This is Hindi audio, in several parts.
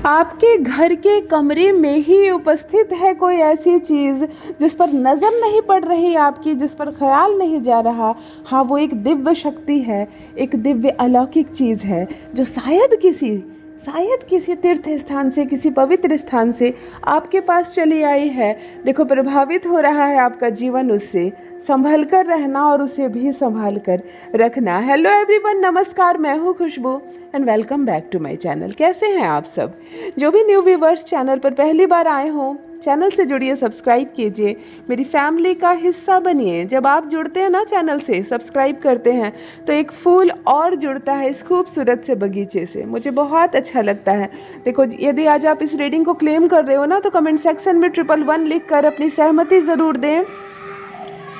आपके घर के कमरे में ही उपस्थित है कोई ऐसी चीज़ जिस पर नज़र नहीं पड़ रही आपकी, जिस पर ख्याल नहीं जा रहा। हाँ, वो एक दिव्य शक्ति है, एक दिव्य अलौकिक चीज़ है जो शायद किसी तीर्थ स्थान से, किसी पवित्र स्थान से आपके पास चली आई है। देखो, प्रभावित हो रहा है आपका जीवन उससे। संभल कर रहना और उसे भी संभाल कर रखना। हेलो एवरीवन, नमस्कार, मैं हूँ Khushboo and welcome back to my channel. कैसे हैं आप सब? जो भी न्यू व्यूवर्स चैनल पर पहली बार आए हों, चैनल से जुड़िए, सब्सक्राइब कीजिए, मेरी फैमिली का हिस्सा बनिए। जब आप जुड़ते हैं ना चैनल से, सब्सक्राइब करते हैं, तो एक फूल और जुड़ता है इस खूबसूरत से बगीचे से। मुझे बहुत अच्छा लगता है। देखो, यदि आज आप इस रीडिंग को क्लेम कर रहे हो ना, तो कमेंट सेक्शन में 111 लिख कर अपनी सहमति ज़रूर दें।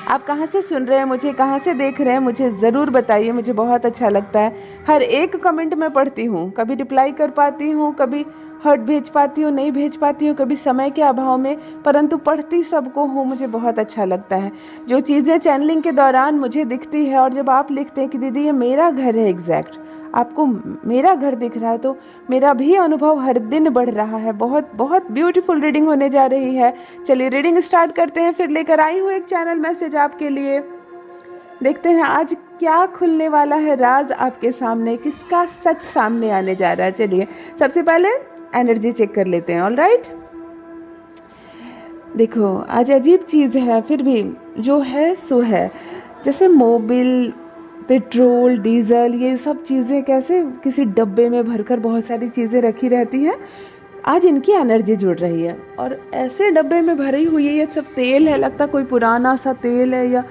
आप कहाँ से सुन रहे हैं मुझे, कहाँ से देख रहे हैं, मुझे ज़रूर बताइए। मुझे बहुत अच्छा लगता है। हर एक कमेंट मैं पढ़ती हूँ, कभी रिप्लाई कर पाती हूँ, कभी हर्ट भेज पाती हूँ, नहीं भेज पाती हूँ, कभी समय के अभाव में, परंतु पढ़ती सबको हूँ। मुझे बहुत अच्छा लगता है जो चीज़ें चैनलिंग के दौरान मुझे दिखती है। और जब आप लिखते हैं कि दीदी ये मेरा घर है, एग्जैक्ट आपको मेरा घर दिख रहा है, तो मेरा भी अनुभव हर दिन बढ़ रहा है। बहुत बहुत ब्यूटीफुल रीडिंग होने जा रही है। चलिए रीडिंग स्टार्ट करते हैं। फिर लेकर आई हूँ एक चैनल मैसेज आपके लिए। देखते हैं आज क्या खुलने वाला है राज आपके सामने, किसका सच सामने आने जा रहा है। चलिए सबसे पहले एनर्जी चेक कर लेते हैं। ऑल राइट, देखो आज अजीब चीज़ है, फिर भी जो है सो है। जैसे मोबिल, पेट्रोल, डीजल, ये सब चीज़ें कैसे किसी डब्बे में भरकर बहुत सारी चीज़ें रखी रहती हैं। आज इनकी एनर्जी जुड़ रही है और ऐसे डब्बे में भरी हुई है। ये सब तेल है, लगता कोई पुराना सा तेल है, या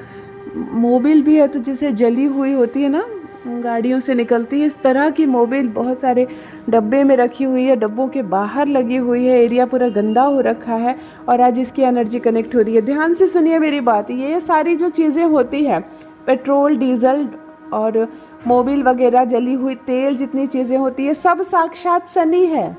मोबिल भी है तो जैसे जली हुई होती है ना, गाड़ियों से निकलती है, इस तरह की मोबिल बहुत सारे डब्बे में रखी हुई है। डब्बों के बाहर लगी हुई है। एरिया पूरा गंदा हो रखा है और आज इसकी एनर्जी कनेक्ट हो रही है। ध्यान से सुनिए मेरी बात। ये सारी जो चीज़ें होती है, पेट्रोल, डीजल और मोबिल वगैरह, जली हुई तेल, जितनी चीज़ें होती है, सब साक्षात शनि है।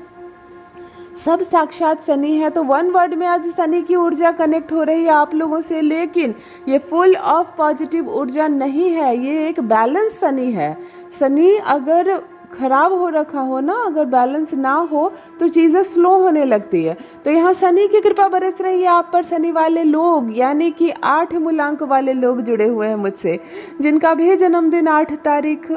सब साक्षात शनि है। तो वन वर्ड में आज शनि की ऊर्जा कनेक्ट हो रही है आप लोगों से। लेकिन ये फुल ऑफ पॉजिटिव ऊर्जा नहीं है, ये एक बैलेंस शनि है। शनि अगर खराब हो रखा हो ना, अगर बैलेंस ना हो तो चीज़ें स्लो होने लगती है। तो यहाँ शनि की कृपा बरस रही है आप पर। शनि वाले लोग यानी कि 8 मूलांक वाले लोग जुड़े हुए हैं मुझसे, जिनका भी जन्मदिन 8 तारीख,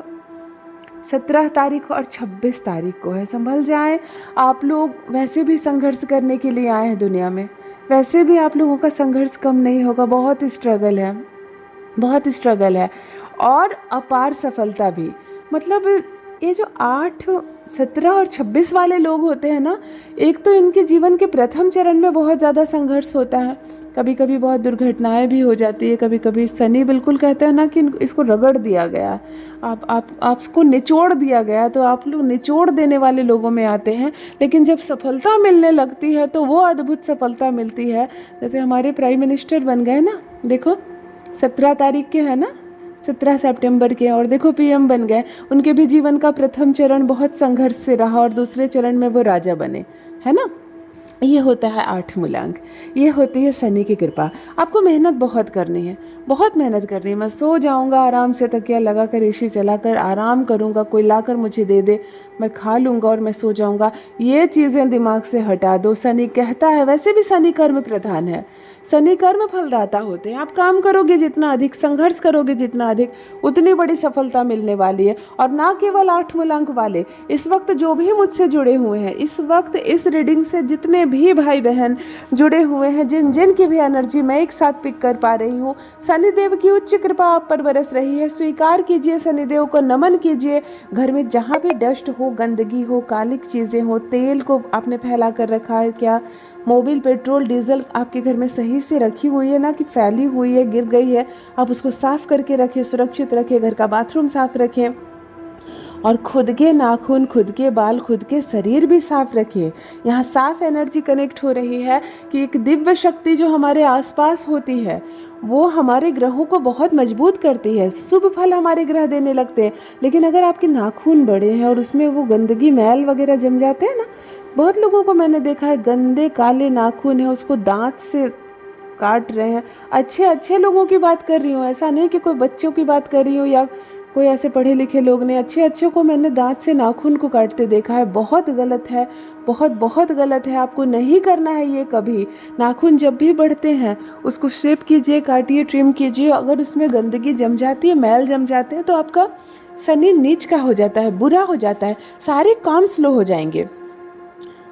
17 तारीख और 26 तारीख को है। संभल जाएं। आप लोग वैसे भी संघर्ष करने के लिए आए हैं दुनिया में। वैसे भी आप लोगों का संघर्ष कम नहीं होगा। बहुत स्ट्रगल है, बहुत स्ट्रगल है और अपार सफलता भी। मतलब ये जो 8, 17 और 26 वाले लोग होते हैं ना, एक तो इनके जीवन के प्रथम चरण में बहुत ज़्यादा संघर्ष होता है। कभी कभी बहुत दुर्घटनाएं भी हो जाती है। कभी कभी शनि बिल्कुल कहते हैं ना कि इसको रगड़ दिया गया, आपको निचोड़ दिया गया, तो आप लोग निचोड़ देने वाले लोगों में आते हैं। लेकिन जब सफलता मिलने लगती है तो वो अद्भुत सफलता मिलती है। जैसे हमारे प्राइम मिनिस्टर बन गए ना, देखो 17 तारीख के है ना, 17 सितंबर के, और देखो पीएम बन गए। उनके भी जीवन का प्रथम चरण बहुत संघर्ष से रहा और दूसरे चरण में वो राजा बने, है ना। ये होता है 8 मूलांक, ये होती है शनि की कृपा। आपको मेहनत बहुत करनी है, बहुत मेहनत करनी है। मैं सो जाऊंगा आराम से, तकिया लगाकर, एसी चलाकर आराम करूंगा, कोई लाकर मुझे दे दे, मैं खा लूंगा और मैं सो जाऊंगा, ये चीज़ें दिमाग से हटा दो। शनि कहता है, वैसे भी शनि कर्म प्रधान है, शनि कर्म फलदाता होते हैं। आप काम करोगे जितना अधिक, संघर्ष करोगे जितना अधिक, उतनी बड़ी सफलता मिलने वाली है। और ना केवल 8 मूलांक वाले, इस वक्त जो भी मुझसे जुड़े हुए हैं, इस वक्त इस रीडिंग से जितने भी भाई बहन जुड़े हुए हैं, जिन जिन की भी एनर्जी मैं एक साथ पिक कर पा रही हूँ, शनिदेव की उच्च कृपा आप पर बरस रही है। स्वीकार कीजिए, शनिदेव को नमन कीजिए। घर में जहाँ भी डस्ट हो, गंदगी हो, कालिक चीज़ें हो, तेल को आपने फैला कर रखा है क्या, मोबिल, पेट्रोल, डीजल आपके घर में सही से रखी हुई है ना कि फैली हुई है, गिर गई है, आप उसको साफ करके रखें, सुरक्षित रखें। घर का बाथरूम साफ रखें और खुद के नाखून, खुद के बाल, खुद के शरीर भी साफ रखिए। यहाँ साफ एनर्जी कनेक्ट हो रही है कि एक दिव्य शक्ति जो हमारे आसपास होती है, वो हमारे ग्रहों को बहुत मजबूत करती है। शुभ फल हमारे ग्रह देने लगते हैं। लेकिन अगर आपके नाखून बड़े हैं और उसमें वो गंदगी, मैल वगैरह जम जाते हैं ना, बहुत लोगों को मैंने देखा है गंदे काले नाखून है, उसको दांत से काट रहे हैं। अच्छे अच्छे लोगों की बात कर रही हूँ, ऐसा नहीं कि कोई बच्चों की बात कर रही हूँ या कोई ऐसे पढ़े लिखे लोग ने, अच्छे अच्छे को मैंने दांत से नाखून को काटते देखा है। बहुत गलत है, बहुत बहुत गलत है। आपको नहीं करना है ये कभी। नाखून जब भी बढ़ते हैं उसको शेप कीजिए, काटिए, ट्रिम कीजिए। अगर उसमें गंदगी जम जाती है, मैल जम जाते हैं, तो आपका शनि नीच का हो जाता है, बुरा हो जाता है, सारे काम स्लो हो जाएंगे।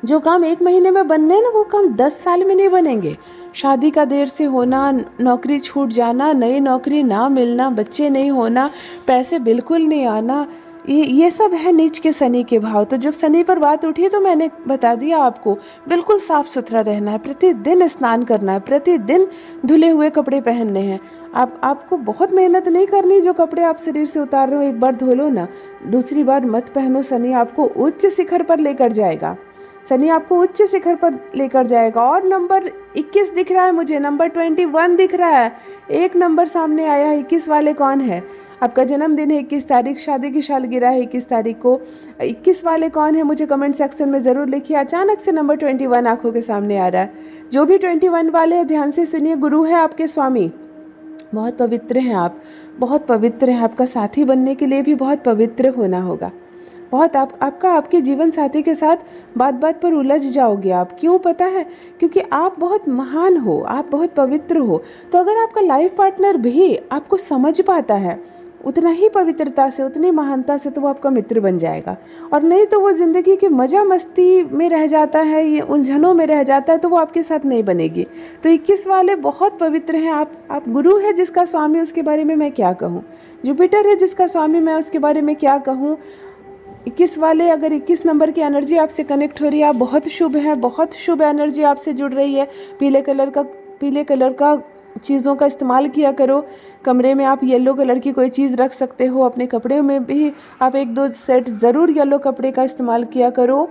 जो काम 1 महीने में बनने हैं ना, वो काम 10 साल में नहीं बनेंगे। शादी का देर से होना, नौकरी छूट जाना, नई नौकरी ना मिलना, बच्चे नहीं होना, पैसे बिल्कुल नहीं आना, ये सब है नीच के शनि के भाव। तो जब शनि पर बात उठी तो मैंने बता दिया आपको, बिल्कुल साफ सुथरा रहना है, प्रतिदिन स्नान करना है, प्रतिदिन धुले हुए कपड़े पहनने हैं। आपको बहुत मेहनत नहीं करनी। जो कपड़े आप शरीर से उतार रहे हो, एक बार धो लो ना, दूसरी बार मत पहनो। शनि आपको उच्च शिखर पर लेकर जाएगा, शनि आपको उच्च शिखर पर लेकर जाएगा। और नंबर 21 दिख रहा है मुझे, नंबर 21 दिख रहा है, एक नंबर सामने आया है। 21 वाले कौन है? आपका जन्मदिन है 21 तारीख, शादी की सालगिरह है 21 तारीख को। 21 वाले कौन है मुझे कमेंट सेक्शन में ज़रूर लिखिए। अचानक से नंबर 21 आंखों के सामने आ रहा है। जो भी 21 वाले हैं ध्यान से सुनिए, गुरु है आपके स्वामी, बहुत पवित्र हैं आप, बहुत पवित्र हैं। आपका साथी बनने के लिए भी बहुत पवित्र होना होगा। बहुत आपके जीवन साथी के साथ बात बात पर उलझ जाओगे आप। क्यों पता है? क्योंकि आप बहुत महान हो, आप बहुत पवित्र हो। तो अगर आपका लाइफ पार्टनर भी आपको समझ पाता है उतना ही पवित्रता से, उतनी महानता से, तो वो आपका मित्र बन जाएगा। और नहीं तो वो ज़िंदगी की मज़ा मस्ती में रह जाता है, ये उलझनों में रह जाता है, तो वो आपके साथ नहीं बनेगी। तो 21 वाले बहुत पवित्र हैं आप। गुरु है जिसका स्वामी, उसके बारे में मैं क्या कहूँ। जुपिटर है जिसका स्वामी, मैं उसके बारे में क्या कहूँ। 21 वाले, अगर 21 नंबर की एनर्जी आपसे कनेक्ट हो रही है, आप बहुत शुभ हैं, बहुत शुभ एनर्जी आपसे जुड़ रही है। पीले कलर का चीज़ों का इस्तेमाल किया करो। कमरे में आप येलो कलर की कोई चीज़ रख सकते हो, अपने कपड़े में भी आप 1-2 सेट ज़रूर येलो कपड़े का इस्तेमाल किया करो।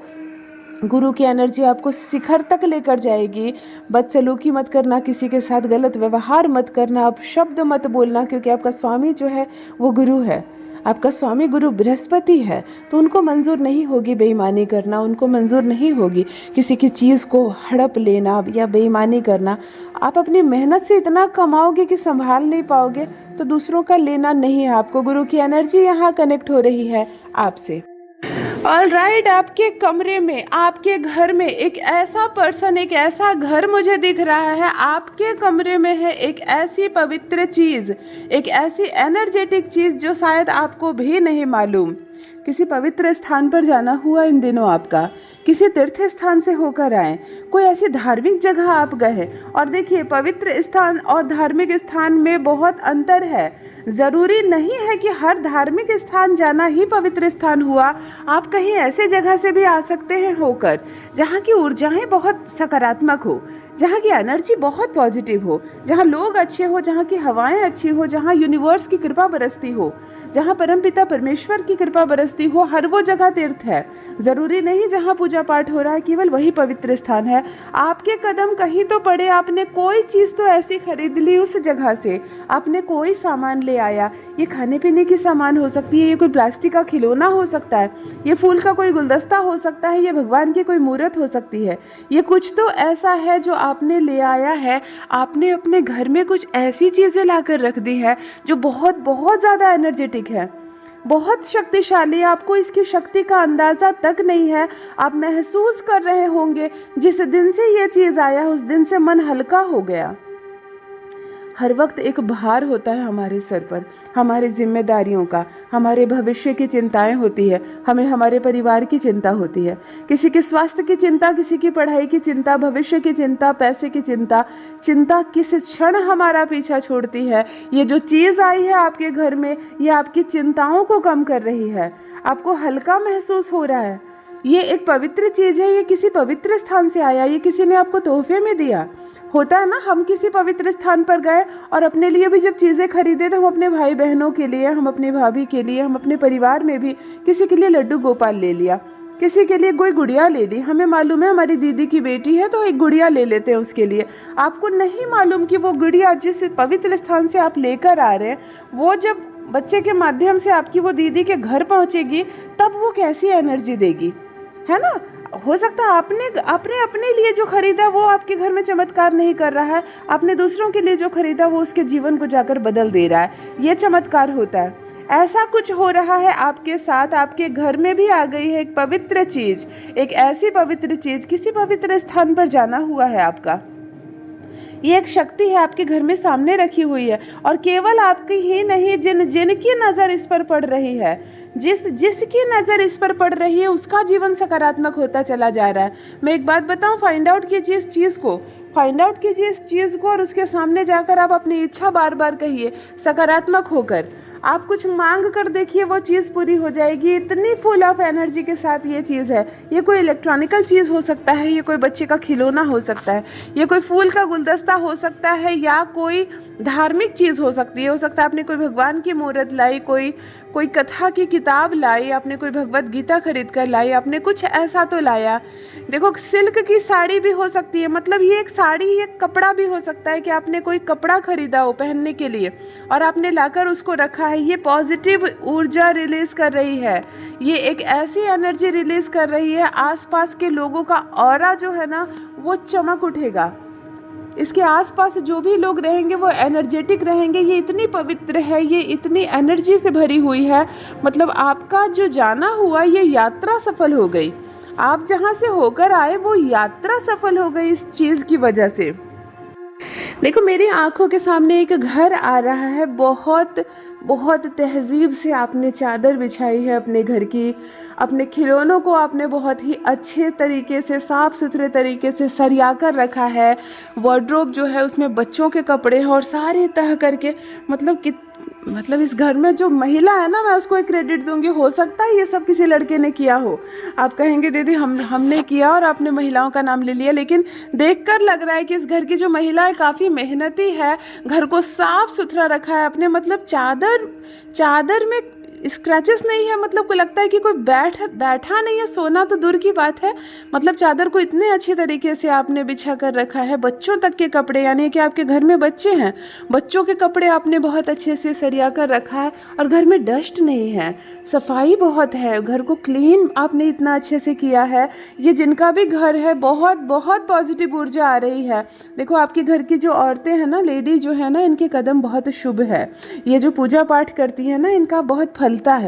गुरु की एनर्जी आपको शिखर तक लेकर जाएगी। बदसलूकी मत करना, किसी के साथ गलत व्यवहार मत करना, आप शब्द मत बोलना, क्योंकि आपका स्वामी जो है वो गुरु है। आपका स्वामी गुरु बृहस्पति है, तो उनको मंजूर नहीं होगी बेईमानी करना, उनको मंजूर नहीं होगी किसी की चीज़ को हड़प लेना या बेईमानी करना। आप अपनी मेहनत से इतना कमाओगे कि संभाल नहीं पाओगे, तो दूसरों का लेना नहीं है आपको। गुरु की एनर्जी यहाँ कनेक्ट हो रही है आपसे। ऑलराइट, आपके कमरे में, आपके घर में एक ऐसा पर्सन, एक ऐसा घर मुझे दिख रहा है। आपके कमरे में है एक ऐसी पवित्र चीज़, एक ऐसी एनर्जेटिक चीज़ जो शायद आपको भी नहीं मालूम। किसी पवित्र स्थान पर जाना हुआ इन दिनों आपका, किसी तीर्थ स्थान से होकर आए, कोई ऐसी धार्मिक जगह आप गए। और देखिए, पवित्र स्थान और धार्मिक स्थान में बहुत अंतर है। ज़रूरी नहीं है कि हर धार्मिक स्थान जाना ही पवित्र स्थान हुआ। आप कहीं ऐसे जगह से भी आ सकते हैं होकर जहाँ की ऊर्जाएं बहुत सकारात्मक हो, जहाँ की एनर्जी बहुत पॉजिटिव हो, जहाँ लोग अच्छे हो, जहाँ की हवाएं अच्छी हो, जहाँ यूनिवर्स की कृपा बरसती हो, जहाँ परमपिता परमेश्वर की कृपा बरसती हो, हर वो जगह तीर्थ है। ज़रूरी नहीं जहाँ पूजा पाठ हो रहा है केवल वही पवित्र स्थान है। आपके कदम कहीं तो पड़े, आपने कोई चीज़ तो ऐसी खरीद ली उस जगह से, आपने कोई सामान ले आया। ये खाने पीने की सामान हो सकती है, ये कोई प्लास्टिक का खिलौना हो सकता है, ये फूल का कोई गुलदस्ता हो सकता है, ये भगवान की कोई मूर्त हो सकती है। ये कुछ तो ऐसा है जो आपने ले आया है। आपने अपने घर में कुछ ऐसी चीज़ें लाकर रख दी है जो बहुत बहुत ज़्यादा एनर्जेटिक है, बहुत शक्तिशाली। आपको इसकी शक्ति का अंदाज़ा तक नहीं है। आप महसूस कर रहे होंगे जिस दिन से ये चीज़ आया उस दिन से मन हल्का हो गया। हर वक्त एक भार होता है हमारे सर पर, हमारी जिम्मेदारियों का, हमारे भविष्य की चिंताएं होती है, हमें हमारे परिवार की चिंता होती है, किसी के स्वास्थ्य की चिंता, किसी की पढ़ाई की चिंता, भविष्य की चिंता, पैसे की चिंता। चिंता किस क्षण हमारा पीछा छोड़ती है। ये जो चीज़ आई है आपके घर में, ये आपकी चिंताओं को कम कर रही है, आपको हल्का महसूस हो रहा है। ये एक पवित्र चीज़ है, ये किसी पवित्र स्थान से आया, ये किसी ने आपको तोहफे में दिया। होता है ना, हम किसी पवित्र स्थान पर गए और अपने लिए भी जब चीज़ें खरीदे तो हम अपने भाई बहनों के लिए, हम अपनी भाभी के लिए, हम अपने परिवार में भी किसी के लिए लड्डू गोपाल ले लिया, किसी के लिए कोई गुड़िया ले ली। हमें मालूम है हमारी दीदी की बेटी है तो एक गुड़िया ले लेते हैं उसके लिए। आपको नहीं मालूम कि वो गुड़िया जिस पवित्र स्थान से आप लेकर आ रहे हैं, वो जब बच्चे के माध्यम से आपकी वो दीदी के घर पहुँचेगी तब वो कैसी एनर्जी देगी, है ना। हो सकता है आपने अपने लिए जो खरीदा वो आपके घर में चमत्कार नहीं कर रहा है, आपने दूसरों के लिए जो खरीदा वो उसके जीवन को जाकर बदल दे रहा है। ये चमत्कार होता है। ऐसा कुछ हो रहा है आपके साथ, आपके घर में भी आ गई है एक पवित्र चीज़, एक ऐसी पवित्र चीज़, किसी पवित्र स्थान पर जाना हुआ है आपका। ये एक शक्ति है आपके घर में सामने रखी हुई है, और केवल आपकी ही नहीं, जिनकी नज़र इस पर पड़ रही है, जिसकी नज़र इस पर पड़ रही है, उसका जीवन सकारात्मक होता चला जा रहा है। मैं एक बात बताऊं, फाइंड आउट कीजिए इस चीज़ को, फाइंड आउट कीजिए इस चीज़ को, और उसके सामने जाकर आप अपनी इच्छा बार बार कहिए सकारात्मक होकर। आप कुछ मांग कर देखिए, वो चीज़ पूरी हो जाएगी। इतनी फुल ऑफ एनर्जी के साथ ये चीज़ है। ये कोई इलेक्ट्रॉनिकल चीज़ हो सकता है, ये कोई बच्चे का खिलौना हो सकता है, ये कोई फूल का गुलदस्ता हो सकता है, या कोई धार्मिक चीज़ हो सकती है। हो सकता है आपने कोई भगवान की मूर्त लाई, कोई कथा की किताब लाई, आपने कोई भगवत गीता खरीद कर लाई, आपने कुछ ऐसा तो लाया। देखो, सिल्क की साड़ी भी हो सकती है, मतलब ये एक साड़ी, एक कपड़ा भी हो सकता है कि आपने कोई कपड़ा खरीदा हो पहनने के लिए और आपने लाकर उसको रखा है। ये पॉजिटिव ऊर्जा रिलीज कर रही है, ये एक ऐसी एनर्जी रिलीज कर रही है, आसपास के लोगों का ऑरा जो है ना वो चमक उठेगा। इसके आसपास जो भी लोग रहेंगे वो एनर्जेटिक रहेंगे। ये इतनी पवित्र है, ये इतनी एनर्जी से भरी हुई है, मतलब आपका जो जाना हुआ ये यात्रा सफल हो गई। आप जहाँ से होकर आए वो यात्रा सफल हो गई इस चीज़ की वजह से। देखो, मेरी आंखों के सामने एक घर आ रहा है, बहुत बहुत तहजीब से आपने चादर बिछाई है अपने घर की, अपने खिलौनों को आपने बहुत ही अच्छे तरीके से, साफ सुथरे तरीके से सरिया कर रखा है। वार्डरोब जो है उसमें बच्चों के कपड़े हैं और सारे तह करके, मतलब इस घर में जो महिला है ना, मैं उसको एक क्रेडिट दूंगी। हो सकता है ये सब किसी लड़के ने किया हो, आप कहेंगे दीदी हमने किया और आपने महिलाओं का नाम ले लिया, लेकिन देखकर लग रहा है कि इस घर की जो महिला है काफ़ी मेहनती है, घर को साफ सुथरा रखा है अपने। मतलब चादर में स्क्रैचेस नहीं है, मतलब को लगता है कि कोई बैठा नहीं है, सोना तो दूर की बात है। मतलब चादर को इतने अच्छे तरीके से आपने बिछा कर रखा है। बच्चों तक के कपड़े, यानी कि आपके घर में बच्चे हैं, बच्चों के कपड़े आपने बहुत अच्छे से सरिया कर रखा है, और घर में डस्ट नहीं है, सफाई बहुत है, घर को क्लीन आपने इतना अच्छे से किया है। ये जिनका भी घर है, बहुत बहुत पॉजिटिव ऊर्जा आ रही है। देखो, आपके घर की जो औरतें हैं ना, लेडी जो है ना, इनके कदम बहुत शुभ है। ये जो पूजा पाठ करती है ना, इनका बहुत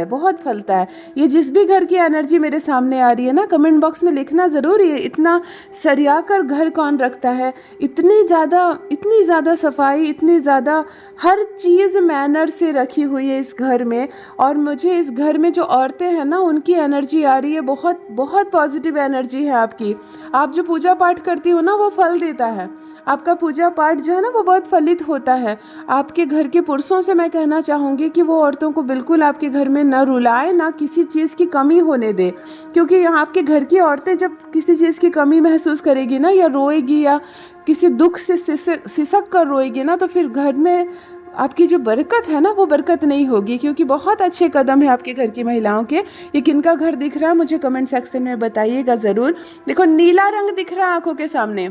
बहुत फलता है। ये जिस भी घर की एनर्जी मेरे सामने आ रही है ना, कमेंट बॉक्स में लिखना ज़रूर, ये इतना सरिया कर घर कौन रखता है, इतनी ज़्यादा सफाई, इतनी ज़्यादा हर चीज़ मैनर से रखी हुई है इस घर में। और मुझे इस घर में जो औरतें हैं ना, उनकी एनर्जी आ रही है, बहुत बहुत पॉजिटिव एनर्जी है आपकी। आप जो पूजा पाठ करती हो ना, वो फल देता है। आपका पूजा पाठ जो है ना वो बहुत फलित होता है। आपके घर के पुरुषों से मैं कहना चाहूँगी कि वो औरतों को बिल्कुल आपके घर में न रुलाए, ना किसी चीज़ की कमी होने दे, क्योंकि यहाँ आपके घर की औरतें जब किसी चीज़ की कमी महसूस करेगी ना, या रोएगी, या किसी दुख से सिसक कर रोएगी ना, तो फिर घर में आपकी जो बरकत है ना वो बरकत नहीं होगी। क्योंकि बहुत अच्छे कदम है आपके घर की महिलाओं के। ये किनका घर दिख रहा है मुझे कमेंट सेक्शन में बताइएगा ज़रूर। देखो, नीला रंग दिख रहा है आंखों के सामने,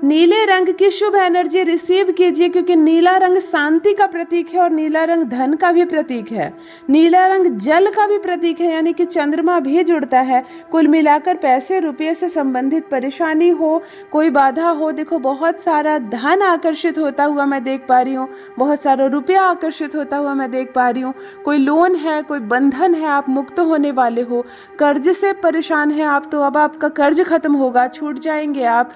नीले रंग की शुभ एनर्जी रिसीव कीजिए, क्योंकि नीला रंग शांति का प्रतीक है और नीला रंग धन का भी प्रतीक है। नीला रंग जल का भी प्रतीक है, यानी कि चंद्रमा भी जुड़ता है। कुल मिलाकर पैसे रुपये से संबंधित परेशानी हो, कोई बाधा हो, देखो बहुत सारा धन आकर्षित होता हुआ मैं देख पा रही हूँ, बहुत सारा रुपया आकर्षित होता हुआ मैं देख पा रही हूँ। कोई लोन है, कोई बंधन है, आप मुक्त होने वाले हो। कर्ज से परेशान है आप, तो अब आपका कर्ज खत्म होगा, छूट जाएंगे आप।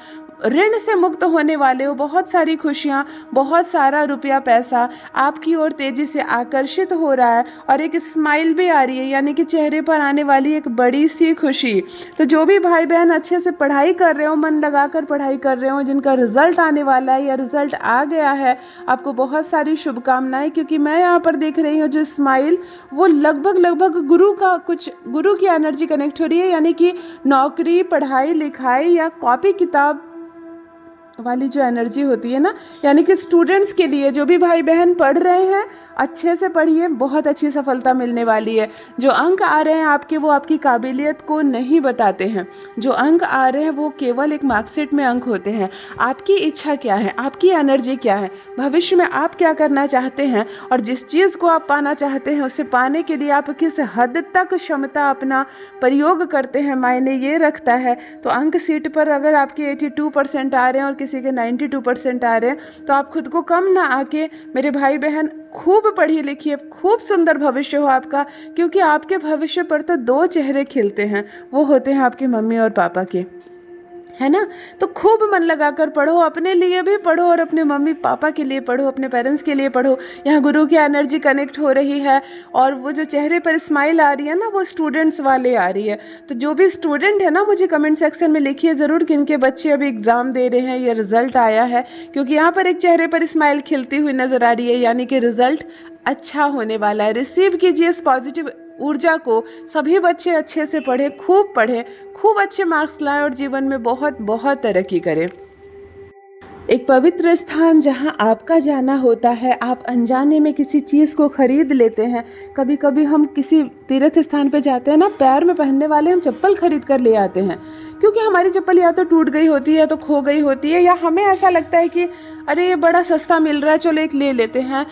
ऋण से मुक्त होने वाले हो। बहुत सारी खुशियाँ, बहुत सारा रुपया पैसा आपकी ओर तेजी से आकर्षित हो रहा है, और एक स्माइल भी आ रही है, यानी कि चेहरे पर आने वाली एक बड़ी सी खुशी। तो जो भी भाई बहन अच्छे से पढ़ाई कर रहे हो, मन लगाकर पढ़ाई कर रहे हो, जिनका रिजल्ट आने वाला है या रिजल्ट आ गया है, आपको बहुत सारी शुभकामनाएं। क्योंकि मैं यहाँ पर देख रही हूँ जो स्माइल, वो लगभग गुरु की एनर्जी कनेक्ट हो रही है, यानी कि नौकरी, पढ़ाई लिखाई या कॉपी किताब वाली जो एनर्जी होती है ना, यानी कि स्टूडेंट्स के लिए, जो भी भाई बहन पढ़ रहे हैं, अच्छे से पढ़िए, बहुत अच्छी सफलता मिलने वाली है। जो अंक आ रहे हैं आपके, वो आपकी काबिलियत को नहीं बताते हैं। जो अंक आ रहे हैं वो केवल एक मार्कशीट में अंक होते हैं। आपकी इच्छा क्या है, आपकी एनर्जी क्या है, भविष्य में आप क्या करना चाहते हैं, और जिस चीज़ को आप पाना चाहते हैं उसे पाने के लिए आप किस हद तक क्षमता अपना प्रयोग करते हैं, मायने ये रखता है। तो अंक सीट पर अगर आपके 82% आ रहे हैं और किसी के 92% आ रहे हैं, तो आप खुद को कम ना आके मेरे भाई बहन खूब पढ़िए लिखिए, खूब सुंदर भविष्य हो आपका, क्योंकि आपके भविष्य पर तो 2 चेहरे खिलते हैं, वो होते हैं आपकी मम्मी और पापा के, है ना। तो खूब मन लगाकर पढ़ो, अपने लिए भी पढ़ो और अपने मम्मी पापा के लिए पढ़ो, अपने पेरेंट्स के लिए पढ़ो। यहाँ गुरु की एनर्जी कनेक्ट हो रही है और वो जो चेहरे पर स्माइल आ रही है ना, वो स्टूडेंट्स वाले आ रही है। तो जो भी स्टूडेंट है ना, मुझे कमेंट सेक्शन में लिखिए ज़रूर कि इनके बच्चे अभी एग्ज़ाम दे रहे हैं, ये रिजल्ट आया है, क्योंकि यहाँ पर एक चेहरे पर स्माइल खिलती हुई नज़र आ रही है, यानी कि रिजल्ट अच्छा होने वाला है। रिसीव कीजिए इस पॉजिटिव ऊर्जा को। सभी बच्चे अच्छे से पढ़ें, खूब अच्छे मार्क्स लाएं और जीवन में बहुत बहुत तरक्की करें। एक पवित्र स्थान जहां आपका जाना होता है, आप अनजाने में किसी चीज़ को खरीद लेते हैं। कभी कभी हम किसी तीर्थ स्थान पे जाते हैं ना, पैर में पहनने वाले हम चप्पल खरीद कर ले आते हैं, क्योंकि हमारी चप्पल या तो टूट गई होती है या तो खो गई होती है, या हमें ऐसा लगता है कि अरे ये बड़ा सस्ता मिल रहा है, चलो एक ले लेते हैं।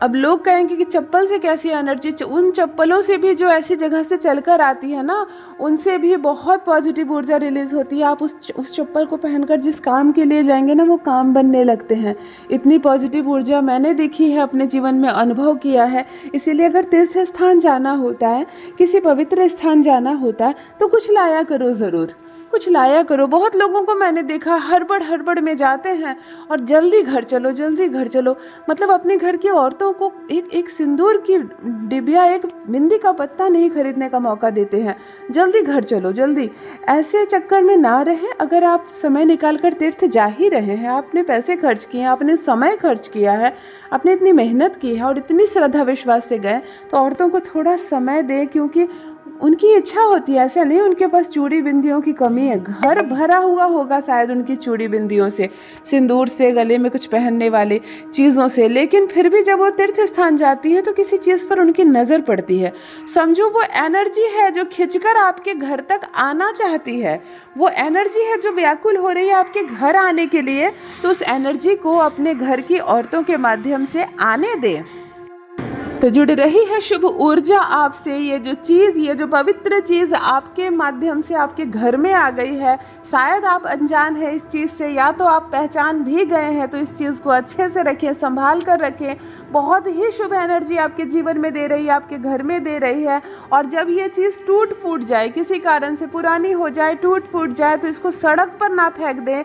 अब लोग कहेंगे कि चप्पल से कैसी एनर्जी, उन चप्पलों से भी जो ऐसी जगह से चलकर आती है ना, उनसे भी बहुत पॉजिटिव ऊर्जा रिलीज होती है। आप उस चप्पल को पहनकर जिस काम के लिए जाएंगे ना, वो काम बनने लगते हैं। इतनी पॉजिटिव ऊर्जा मैंने देखी है, अपने जीवन में अनुभव किया है। इसीलिए अगर तीर्थ स्थान जाना होता है, किसी पवित्र स्थान जाना होता है, तो कुछ लाया करो, ज़रूर कुछ लाया करो। बहुत लोगों को मैंने देखा हड़बड़ में जाते हैं और जल्दी घर चलो, मतलब अपने घर की औरतों को एक सिंदूर की डिबिया, एक बिंदी का पत्ता नहीं खरीदने का मौका देते हैं। जल्दी घर चलो, जल्दी। ऐसे चक्कर में ना रहें। अगर आप समय निकाल कर तीर्थ जा ही रहे हैं, आपने पैसे खर्च किए हैं, आपने समय खर्च किया है, आपने इतनी मेहनत की है और इतनी श्रद्धा विश्वास से गए, तो औरतों को थोड़ा समय दें, क्योंकि उनकी इच्छा होती है। ऐसा नहीं उनके पास चूड़ी बिंदियों की कमी है, घर भरा हुआ होगा शायद उनकी चूड़ी बिंदियों से, सिंदूर से, गले में कुछ पहनने वाली चीज़ों से, लेकिन फिर भी जब वो तीर्थ स्थान जाती है तो किसी चीज़ पर उनकी नज़र पड़ती है। समझो वो एनर्जी है जो खिंचकर आपके घर तक आना चाहती है, वो एनर्जी है जो व्याकुल हो रही है आपके घर आने के लिए। तो उस एनर्जी को अपने घर की औरतों के माध्यम से आने दें। तो जुड़ रही है शुभ ऊर्जा आपसे। ये जो पवित्र चीज़ आपके माध्यम से आपके घर में आ गई है, शायद आप अनजान है इस चीज़ से, या तो आप पहचान भी गए हैं, तो इस चीज़ को अच्छे से रखें, संभाल कर रखें। बहुत ही शुभ एनर्जी आपके जीवन में दे रही है, आपके घर में दे रही है। और जब ये चीज़ टूट फूट जाए, किसी कारण से पुरानी हो जाए, टूट फूट जाए, तो इसको सड़क पर ना फेंक दें,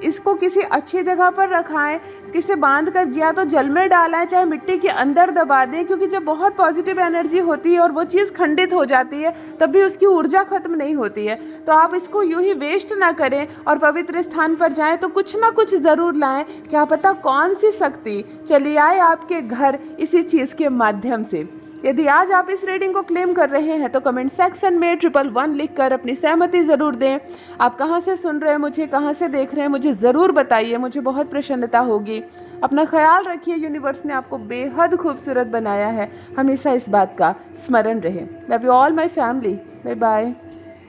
इसको किसी अच्छी जगह पर रखाएं, किसे बांध कर या तो जल में डालें, चाहे मिट्टी के अंदर दबा दें, क्योंकि जब बहुत पॉजिटिव एनर्जी होती है और वो चीज़ खंडित हो जाती है, तब भी उसकी ऊर्जा खत्म नहीं होती है। तो आप इसको यूं ही वेस्ट ना करें और पवित्र स्थान पर जाएं तो कुछ ना कुछ ज़रूर लाएं। क्या पता कौन सी शक्ति चली आए आपके घर इसी चीज़ के माध्यम से। यदि आज आप इस रीडिंग को क्लेम कर रहे हैं तो कमेंट सेक्शन में 111 लिखकर अपनी सहमति ज़रूर दें। आप कहां से सुन रहे हैं मुझे, कहां से देख रहे हैं, मुझे ज़रूर बताइए, मुझे बहुत प्रसन्नता होगी। अपना ख्याल रखिए, यूनिवर्स ने आपको बेहद खूबसूरत बनाया है, हमेशा इस बात का स्मरण रहे। Love you all my family, bye bye.